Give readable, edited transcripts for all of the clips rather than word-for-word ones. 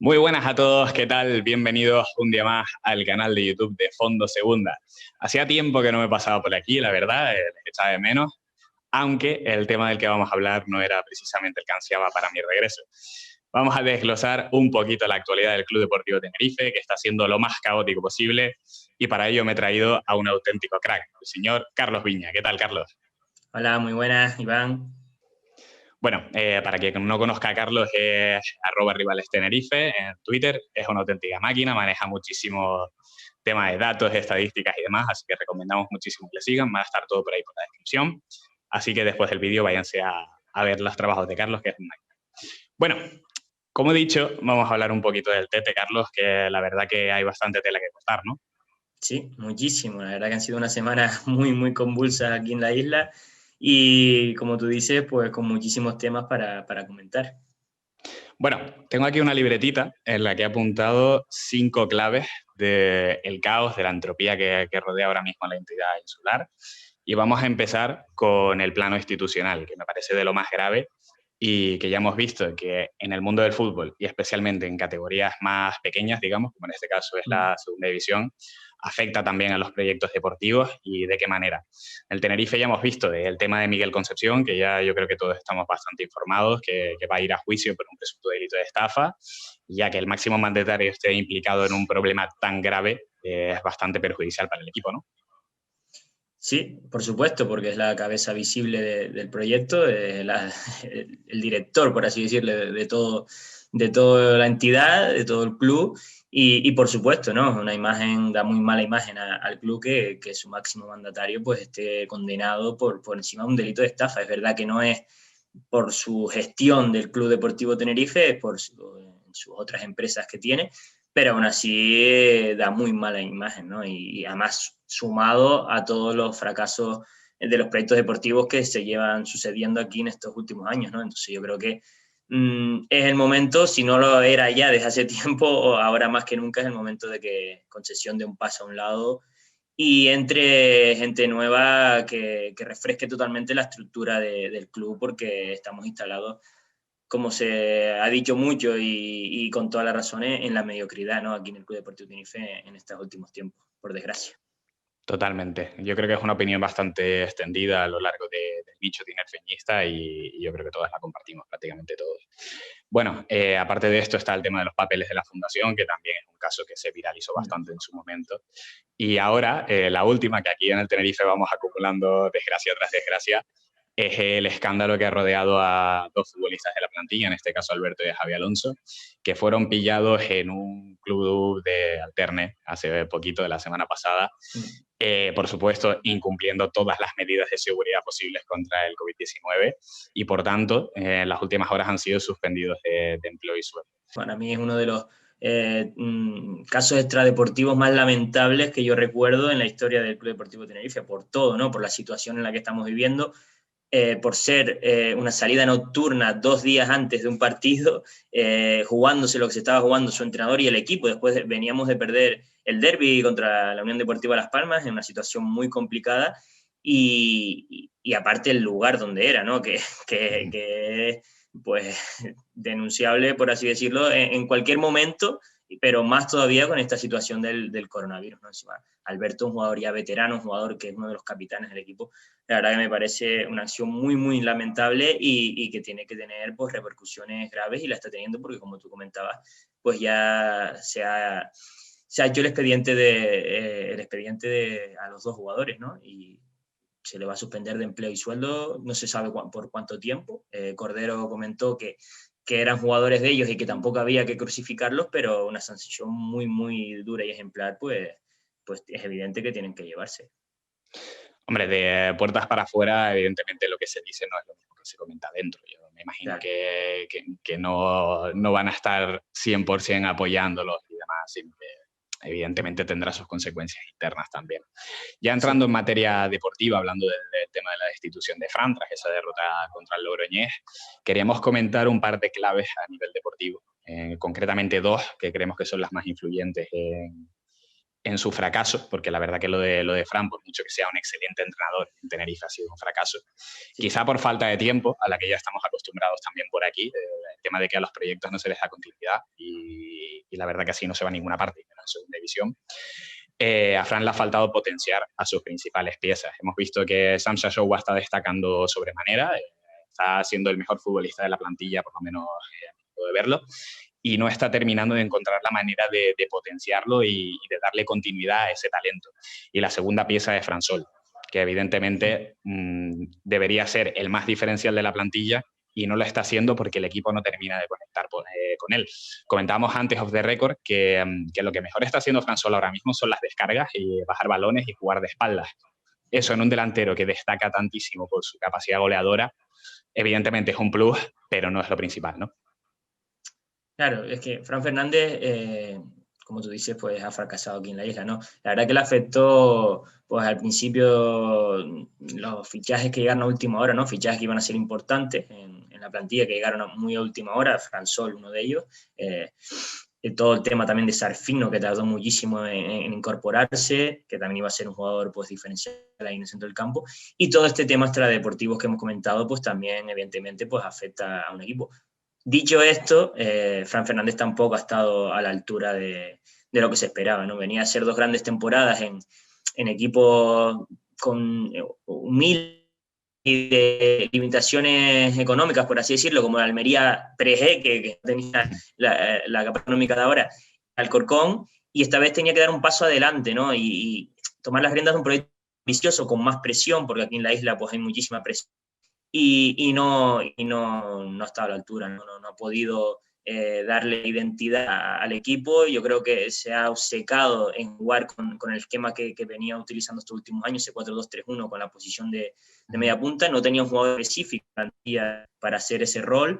Muy buenas a todos, ¿qué tal? Bienvenidos un día más al canal de YouTube de Fondo Segunda. Hacía tiempo que no me pasaba por aquí, la verdad, les echaba de menos, aunque el tema del que vamos a hablar no era precisamente el que ansiaba para mi regreso. Vamos a desglosar un poquito la actualidad del Club Deportivo Tenerife, que está siendo lo más caótico posible, y para ello me he traído a un auténtico crack, el señor Carlos Viña. ¿Qué tal, Carlos? Hola, muy buenas, Iván. Bueno, para quien no conozca a Carlos, es @rivalestenerife en Twitter. Es una auténtica máquina, maneja muchísimo tema de datos, estadísticas y demás, así que recomendamos muchísimo que le sigan. Va a estar todo por ahí por la descripción. Así que después del vídeo váyanse a ver los trabajos de Carlos, que es un máquina. Bueno, como he dicho, vamos a hablar un poquito del Tete, Carlos, que la verdad que hay bastante tela que cortar, ¿no? Sí, muchísimo. La verdad que han sido una semana muy convulsa aquí en la isla y, como tú dices, pues con muchísimos temas para comentar. Bueno, tengo aquí una libretita en la que he apuntado 5 claves del caos, de la entropía que rodea ahora mismo a la entidad insular. Y vamos a empezar con el plano institucional, que me parece de lo más grave y que ya hemos visto que en el mundo del fútbol, y especialmente en categorías más pequeñas, digamos, como en este caso es la segunda división, afecta también a los proyectos deportivos y de qué manera. En el Tenerife ya hemos visto el tema de Miguel Concepción, que ya yo creo que todos estamos bastante informados, que va a ir a juicio por un presunto delito de estafa, y ya que el máximo mandatario esté implicado en un problema tan grave, es bastante perjudicial para el equipo, ¿no? Sí, por supuesto, porque es la cabeza visible del proyecto, el director, por así decirlo, de toda la entidad, de todo el club. Y por supuesto, ¿no? Una imagen, da muy mala imagen al club que su máximo mandatario pues esté condenado por encima de un delito de estafa. Es verdad que no es por su gestión del Club Deportivo Tenerife, sus otras empresas que tiene, pero aún así da muy mala imagen, ¿no? Y además sumado a todos los fracasos de los proyectos deportivos que se llevan sucediendo aquí en estos últimos años, ¿no? Entonces yo creo que es el momento, si no lo era ya desde hace tiempo, ahora más que nunca es el momento de que Concesión dé un paso a un lado y entre gente nueva que refresque totalmente la estructura del club, porque estamos instalados, como se ha dicho mucho y con todas las razones, en la mediocridad, ¿no? Aquí en el Club Deportivo Tenerife en estos últimos tiempos, por desgracia. Totalmente. Yo creo que es una opinión bastante extendida a lo largo del nicho tinerfeñista y yo creo que todas la compartimos, prácticamente todos. Bueno, aparte de esto está el tema de los papeles de la fundación, que también es un caso que se viralizó bastante en su momento. Y ahora, la última, que aquí en el Tenerife vamos acumulando desgracia tras desgracia, es el escándalo que ha rodeado a dos futbolistas de la plantilla, en este caso Alberto y Javi Alonso, que fueron pillados en un club de Alterne hace poquito, de la semana pasada, por supuesto, incumpliendo todas las medidas de seguridad posibles contra el COVID-19 y, por tanto, en las últimas horas han sido suspendidos de empleo y sueldo. Para mí es uno de los casos extradeportivos más lamentables que yo recuerdo en la historia del Club Deportivo Tenerife, por todo, ¿no? Por la situación en la que estamos viviendo, por ser una salida nocturna 2 días antes de un partido, jugándose lo que se estaba jugando su entrenador y el equipo. Después veníamos de perder el derbi contra la Unión Deportiva Las Palmas en una situación muy complicada y aparte el lugar donde era, ¿no? Que pues denunciable, por así decirlo, en cualquier momento, pero más todavía con esta situación del coronavirus, ¿no? Encima, Alberto, un jugador ya veterano, un jugador que es uno de los capitanes del equipo, la verdad que me parece una acción muy lamentable y que tiene que tener pues, repercusiones graves y la está teniendo porque, como tú comentabas, pues ya se ha hecho el expediente a los dos jugadores, ¿no? Y se le va a suspender de empleo y sueldo, no se sabe por cuánto tiempo. Cordero comentó que eran jugadores de ellos y que tampoco había que crucificarlos, pero una sanción muy dura y ejemplar, pues es evidente que tienen que llevarse. Hombre, de puertas para afuera, evidentemente lo que se dice no es lo mismo que se comenta dentro. Yo me imagino Claro. que no van a estar 100% apoyándolos y demás, sino que evidentemente tendrá sus consecuencias internas también. Ya entrando Sí. en materia deportiva, hablando del tema de la destitución de Fran tras esa derrota contra el Logroñés, queríamos comentar un par de claves a nivel deportivo, concretamente dos que creemos que son las más influyentes en su fracaso, porque la verdad que lo de Fran, por mucho que sea un excelente entrenador en Tenerife, ha sido un fracaso. Sí. Quizá por falta de tiempo, a la que ya estamos acostumbrados también por aquí, el tema de que a los proyectos no se les da continuidad y la verdad que así no se va a ninguna parte, en la segunda división. A Fran le ha faltado potenciar a sus principales piezas. Hemos visto que Sam Shashoua está destacando sobremanera, está siendo el mejor futbolista de la plantilla, por lo menos de verlo, y no está terminando de encontrar la manera de potenciarlo y de darle continuidad a ese talento. Y la segunda pieza es Fran Sol, que evidentemente debería ser el más diferencial de la plantilla y no lo está haciendo porque el equipo no termina de conectar con él. Comentábamos antes off the record que lo que mejor está haciendo Fran Sol ahora mismo son las descargas y bajar balones y jugar de espaldas. Eso en un delantero que destaca tantísimo por su capacidad goleadora, evidentemente es un plus, pero no es lo principal, ¿no? Claro, es que Fran Fernández, como tú dices, pues ha fracasado aquí en la isla, ¿no? La verdad que le afectó, pues al principio, los fichajes que llegaron a última hora, ¿no? Fichajes que iban a ser importantes en la plantilla, que llegaron muy a última hora, Fran Sol, uno de ellos. Todo el tema también de Sarfino, que tardó muchísimo en incorporarse, que también iba a ser un jugador pues diferencial ahí en el centro del campo. Y todo este tema extradeportivos que hemos comentado, pues también, evidentemente, pues afecta a un equipo. Dicho esto, Fran Fernández tampoco ha estado a la altura de lo que se esperaba, ¿no? Venía a ser 2 grandes temporadas en equipos con humildes y de limitaciones económicas, por así decirlo, como la Almería pre-G, que tenía la capa económica de ahora, Alcorcón, y esta vez tenía que dar un paso adelante, ¿no? Y tomar las riendas de un proyecto ambicioso con más presión, porque aquí en la isla pues hay muchísima presión, y no ha estado a la altura, no ha podido darle identidad al equipo. Yo creo que se ha obcecado en jugar con el esquema que venía utilizando estos últimos años, ese 4-2-3-1, con la posición de media punta. No tenía un jugador específico para hacer ese rol.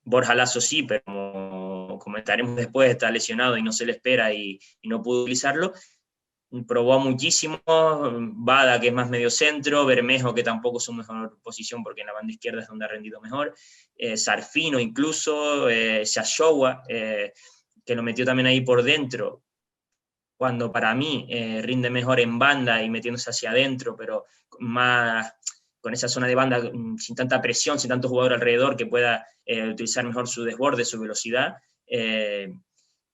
Borja Lasso sí, pero como comentaremos después, está lesionado y no se le espera y no pudo utilizarlo. Probó muchísimo, Bada, que es más medio centro, Bermejo, que tampoco es su mejor posición porque en la banda izquierda es donde ha rendido mejor, Sarfino incluso, Shashoua, que lo metió también ahí por dentro, cuando para mí rinde mejor en banda y metiéndose hacia adentro, pero más con esa zona de banda sin tanta presión, sin tanto jugador alrededor que pueda utilizar mejor su desborde, su velocidad,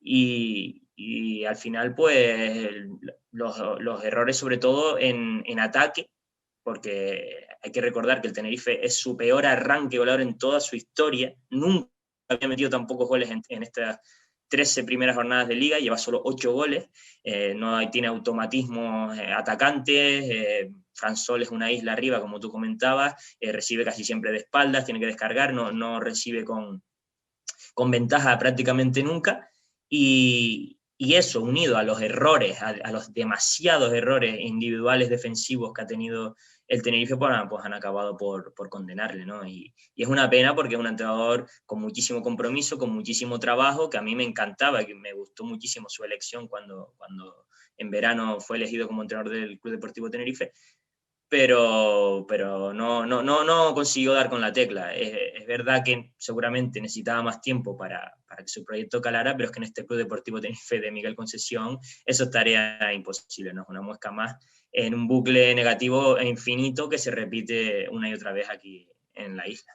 y al final pues los errores sobre todo en ataque, porque hay que recordar que el Tenerife es su peor arranque goleador en toda su historia, nunca había metido tan pocos goles en estas 13 primeras jornadas de liga, lleva solo 8 goles, no tiene automatismos atacantes, Fran Sol es una isla arriba, como tú comentabas, recibe casi siempre de espaldas, tiene que descargar, no recibe con ventaja prácticamente nunca, y eso unido a los errores, a los demasiados errores individuales defensivos que ha tenido el Tenerife, pues han acabado por condenarle, ¿no? Y es una pena porque es un entrenador con muchísimo compromiso, con muchísimo trabajo, que a mí me encantaba, que me gustó muchísimo su elección cuando en verano fue elegido como entrenador del Club Deportivo Tenerife, pero no consiguió dar con la tecla. Es verdad que seguramente necesitaba más tiempo para que su proyecto calara, pero es que en este Club Deportivo Tenerife de Miguel Concesión eso es tarea imposible, ¿no? Es una muesca más en un bucle negativo e infinito que se repite una y otra vez aquí en la isla.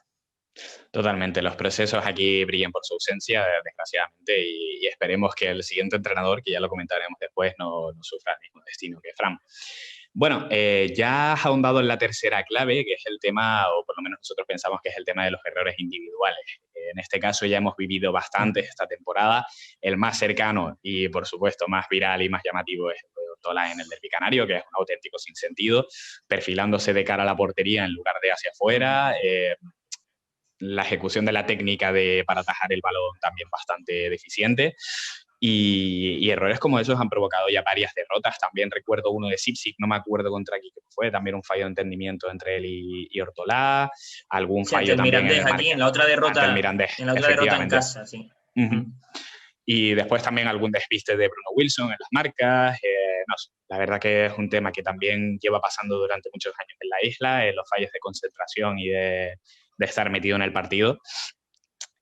Totalmente, los procesos aquí brillan por su ausencia, desgraciadamente, y esperemos que el siguiente entrenador, que ya lo comentaremos después, no sufra el mismo destino que Fran. Bueno, ya has ahondado en la tercera clave, que es el tema, o por lo menos nosotros pensamos que es el tema de los errores individuales. En este caso ya hemos vivido bastante esta temporada. El más cercano y, por supuesto, más viral y más llamativo es el de Ortola en el Derbi Canario, que es un auténtico sinsentido, perfilándose de cara a la portería en lugar de hacia afuera. La ejecución de la técnica para atajar el balón también bastante deficiente. Y errores como esos han provocado ya varias derrotas. También recuerdo uno de Sipsic, no me acuerdo contra quién fue, también un fallo de entendimiento entre él y Ortolá, algún fallo también Mirandés, aquí en la otra derrota, en casa, sí. Y después también algún despiste de Bruno Wilson en las marcas. No sé, la verdad que es un tema que también lleva pasando durante muchos años en la isla, los fallos de concentración y de estar metido en el partido.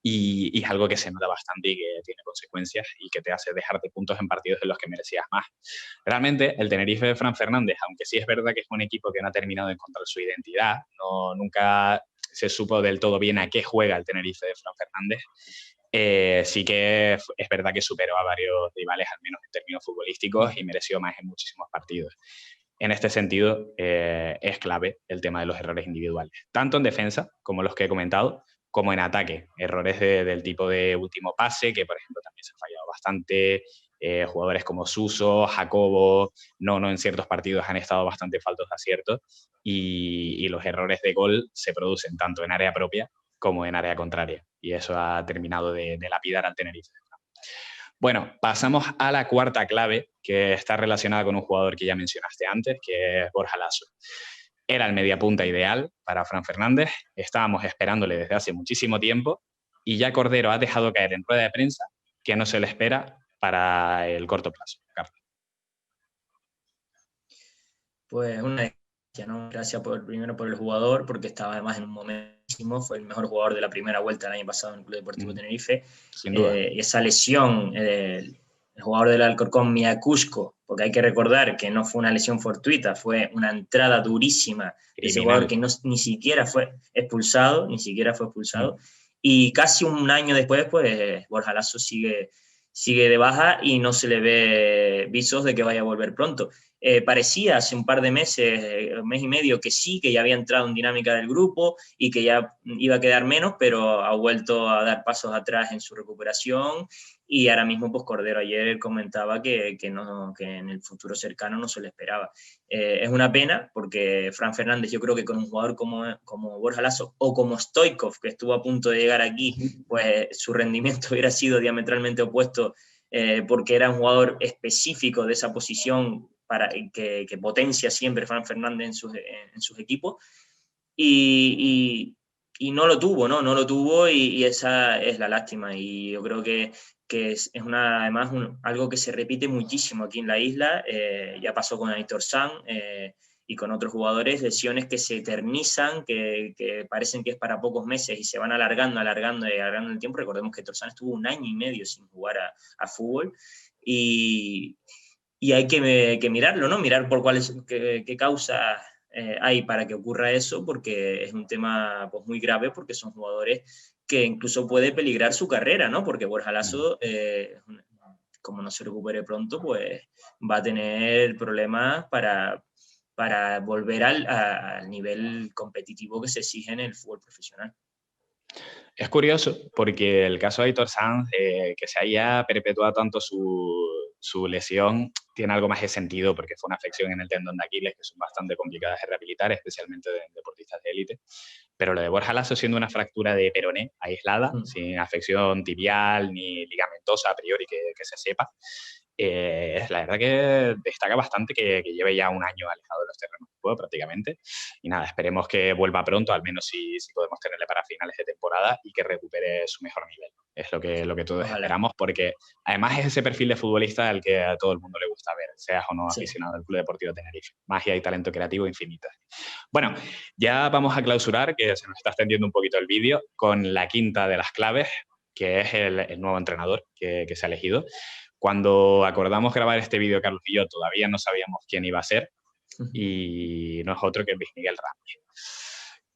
y es algo que se nota bastante y que tiene consecuencias y que te hace dejarte puntos en partidos en los que merecías más. Realmente, el Tenerife de Fran Fernández, aunque sí es verdad que es un equipo que no ha terminado de encontrar su identidad, nunca se supo del todo bien a qué juega el Tenerife de Fran Fernández, sí que es verdad que superó a varios rivales, al menos en términos futbolísticos, y mereció más en muchísimos partidos. En este sentido, es clave el tema de los errores individuales, tanto en defensa, como los que he comentado, como en ataque. Errores del tipo de último pase, que por ejemplo también se han fallado bastante. Jugadores como Suso, Jacobo, no en ciertos partidos han estado bastante faltos de acierto, y los errores de gol se producen tanto en área propia como en área contraria. Y eso ha terminado de lapidar al Tenerife. Bueno, pasamos a la cuarta clave, que está relacionada con un jugador que ya mencionaste antes, que es Borja Laso. Era el mediapunta ideal para Fran Fernández, estábamos esperándole desde hace muchísimo tiempo, y ya Cordero ha dejado caer en rueda de prensa que no se le espera para el corto plazo. Carlos. Pues una desgracia, ¿no? Gracias primero por el jugador, porque estaba además en un momento, fue el mejor jugador de la primera vuelta el año pasado en el Club Deportivo Tenerife. Sin duda. Y esa lesión, el jugador del Alcorcón, Miacushko, porque hay que recordar que no fue una lesión fortuita, fue una entrada durísima de ese jugador que ni siquiera fue expulsado, y casi un año después, pues Borja Laso sigue de baja y no se le ve visos de que vaya a volver pronto. Parecía hace un par de meses, un mes y medio, que sí, que ya había entrado en dinámica del grupo y que ya iba a quedar menos, pero ha vuelto a dar pasos atrás en su recuperación, y ahora mismo pues Cordero ayer comentaba que en el futuro cercano no se le esperaba. Es una pena porque Fran Fernández, yo creo que con un jugador como Borja Laso o como Stoichkov, que estuvo a punto de llegar aquí, pues su rendimiento hubiera sido diametralmente opuesto, porque era un jugador específico de esa posición que potencia siempre Fran Fernández en sus equipos, y no lo tuvo, ¿no? No lo tuvo, y esa es la lástima. Y yo creo que es además algo que se repite muchísimo aquí en la isla. Ya pasó con Aitor San y con otros jugadores, lesiones que se eternizan, que parecen que es para pocos meses y se van alargando el tiempo. Recordemos que Aitor San estuvo un año y medio sin jugar a fútbol, y hay que mirarlo, ¿no? Mirar por qué causa hay para que ocurra eso, porque es un tema pues muy grave, porque son jugadores que incluso puede peligrar su carrera, ¿no? Porque Borja Laso, como no se recupere pronto, pues va a tener problemas para volver al nivel competitivo que se exige en el fútbol profesional. Es curioso porque el caso de Aitor Sanz, que se haya perpetuado tanto su lesión, tiene algo más de sentido porque fue una afección en el tendón de Aquiles que son bastante complicadas de rehabilitar, especialmente de deportistas de élite. Pero lo de Borja Laso, siendo una fractura de peroné aislada, sin afección tibial ni ligamentosa a priori que se sepa, es la verdad que destaca bastante que lleve ya un año alejado de los terrenos de juego prácticamente. Y nada, esperemos que vuelva pronto, al menos si podemos tenerle para finales de temporada, y que recupere su mejor nivel. Es lo que todos esperamos, porque además es ese perfil de futbolista al que a todo el mundo le gusta ver, seas o no aficionado al Club Deportivo Tenerife. Magia y talento creativo infinitas. Bueno, ya vamos a clausurar, que se nos está extendiendo un poquito el vídeo, con la quinta de las claves, que es el nuevo entrenador que se ha elegido. Cuando acordamos grabar este vídeo, Carlos y yo, todavía no sabíamos quién iba a ser, y no es otro que Luis Miguel Ramis.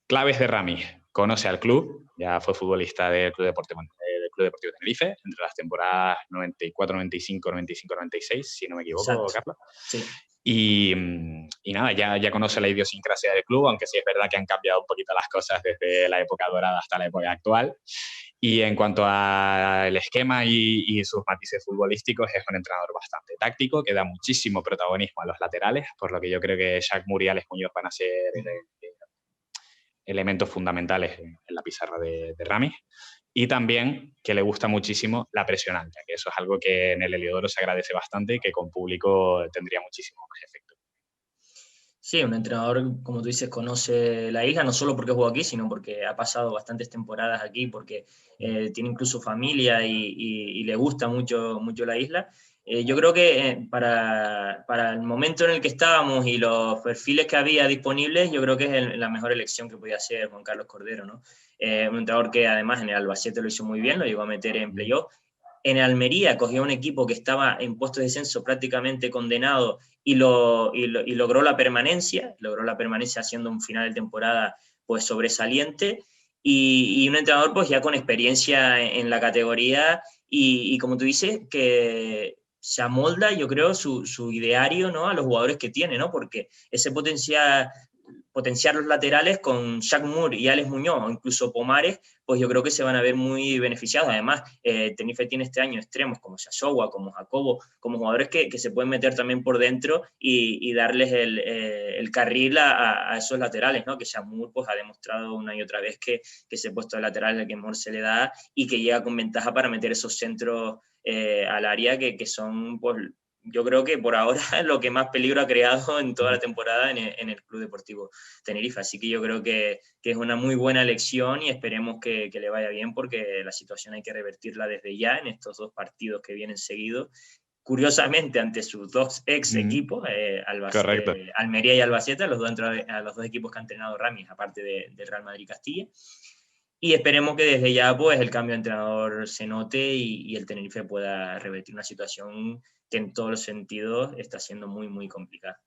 Claves de Ramis: conoce al club, ya fue futbolista del Club Deportivo Tenerife entre las temporadas 94, 95, 95, 96, si no me equivoco. Exacto. Carlos. Sí. Y nada, ya conoce la idiosincrasia del club, aunque sí es verdad que han cambiado un poquito las cosas desde la época dorada hasta la época actual. Y en cuanto al esquema y sus matices futbolísticos, es un entrenador bastante táctico, que da muchísimo protagonismo a los laterales, por lo que yo creo que Jacques Muriel y Alex Muñoz van a ser elementos fundamentales en la pizarra de Ramis. Y también que le gusta muchísimo la presión alta, que eso es algo que en el Heliodoro se agradece bastante y que con público tendría muchísimo más efecto. Sí, un entrenador, como tú dices, conoce la isla, no solo porque jugó aquí, sino porque ha pasado bastantes temporadas aquí, porque tiene incluso familia y le gusta mucho la isla. Yo creo que para el momento en el que estábamos y los perfiles que había disponibles, yo creo que es la mejor elección que podía hacer Juan Carlos Cordero, ¿no? Un entrenador que además en el Albacete lo hizo muy bien, lo llegó a meter en playoff. En Almería cogió un equipo que estaba en puestos de descenso prácticamente condenado y logró la permanencia haciendo un final de temporada pues sobresaliente, y un entrenador pues ya con experiencia en la categoría y como tú dices, que se amolda, yo creo, su ideario, ¿no?, a los jugadores que tiene, ¿no? Porque ese potenciar los laterales con Shaq Moore y Alex Muñoz, o incluso Pomares, pues yo creo que se van a ver muy beneficiados. Además, Tenerife tiene este año extremos como Sassowa, como Jacobo, como jugadores que se pueden meter también por dentro y darles el carril a esos laterales, ¿no? Que Shaq Moore pues, ha demostrado una y otra vez que ese puesto de lateral es el que mejor se le da y que llega con ventaja para meter esos centros al área que son, pues, yo creo que por ahora es lo que más peligro ha creado en toda la temporada en el Club Deportivo Tenerife. Así que yo creo que es una muy buena elección y esperemos que le vaya bien, porque la situación hay que revertirla desde ya en estos 2 partidos que vienen seguidos. Curiosamente, ante sus 2 ex equipos, Almería y Albacete, a los dos equipos que ha entrenado Ramis, aparte del Real Madrid Castilla. Y esperemos que desde ya pues, el cambio de entrenador se note y el Tenerife pueda revertir una situación que en todos los sentidos está siendo muy, muy complicada.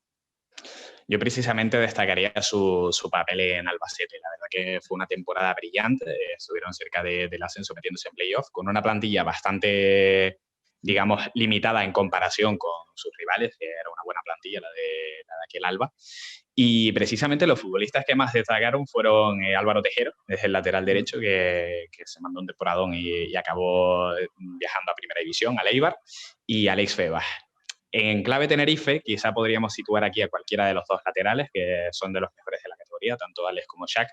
Yo precisamente destacaría su papel en Albacete. La verdad que fue una temporada brillante. Estuvieron cerca del ascenso metiéndose en playoff con una plantilla bastante, digamos, limitada en comparación con sus rivales, que era una buena plantilla la de aquel Alba. Y precisamente los futbolistas que más destacaron fueron Álvaro Tejero, desde el lateral derecho, que se mandó un temporadón y acabó viajando a Primera División, al Eibar, y Alex Febas. En clave Tenerife, quizá podríamos situar aquí a cualquiera de los 2 laterales, que son de los mejores de la categoría, tanto Alex como Shaq.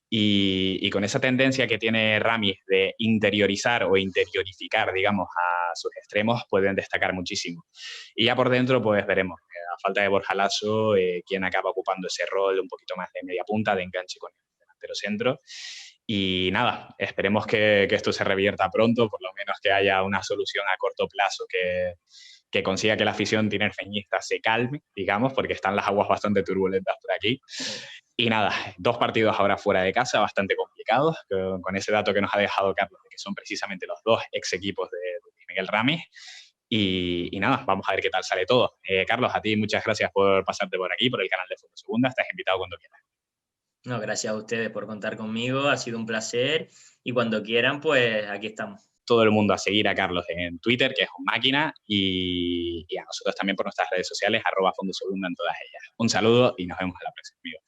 Y con esa tendencia que tiene Ramis de interiorizar o interiorificar, digamos, a sus extremos, pueden destacar muchísimo. Y ya por dentro, pues veremos, a falta de Borja Lasso, quién acaba ocupando ese rol un poquito más de media punta, de enganche con el delantero centro. Y nada, esperemos que esto se revierta pronto, por lo menos que haya una solución a corto plazo que consiga que la afición tinerfeñista se calme, digamos, porque están las aguas bastante turbulentas por aquí. Y nada, 2 partidos ahora fuera de casa, bastante complicados, con ese dato que nos ha dejado Carlos, de que son precisamente los 2 ex equipos de Miguel Ramis. Y nada, vamos a ver qué tal sale todo. Carlos, a ti muchas gracias por pasarte por aquí, por el canal de Fútbol Segunda. Estás invitado cuando quieras. No, gracias a ustedes por contar conmigo, ha sido un placer y cuando quieran, pues aquí estamos. Todo el mundo a seguir a Carlos en Twitter, que es un máquina, y a nosotros también por nuestras redes sociales, @Fondo Segunda en todas ellas. Un saludo y nos vemos a la próxima, amigos.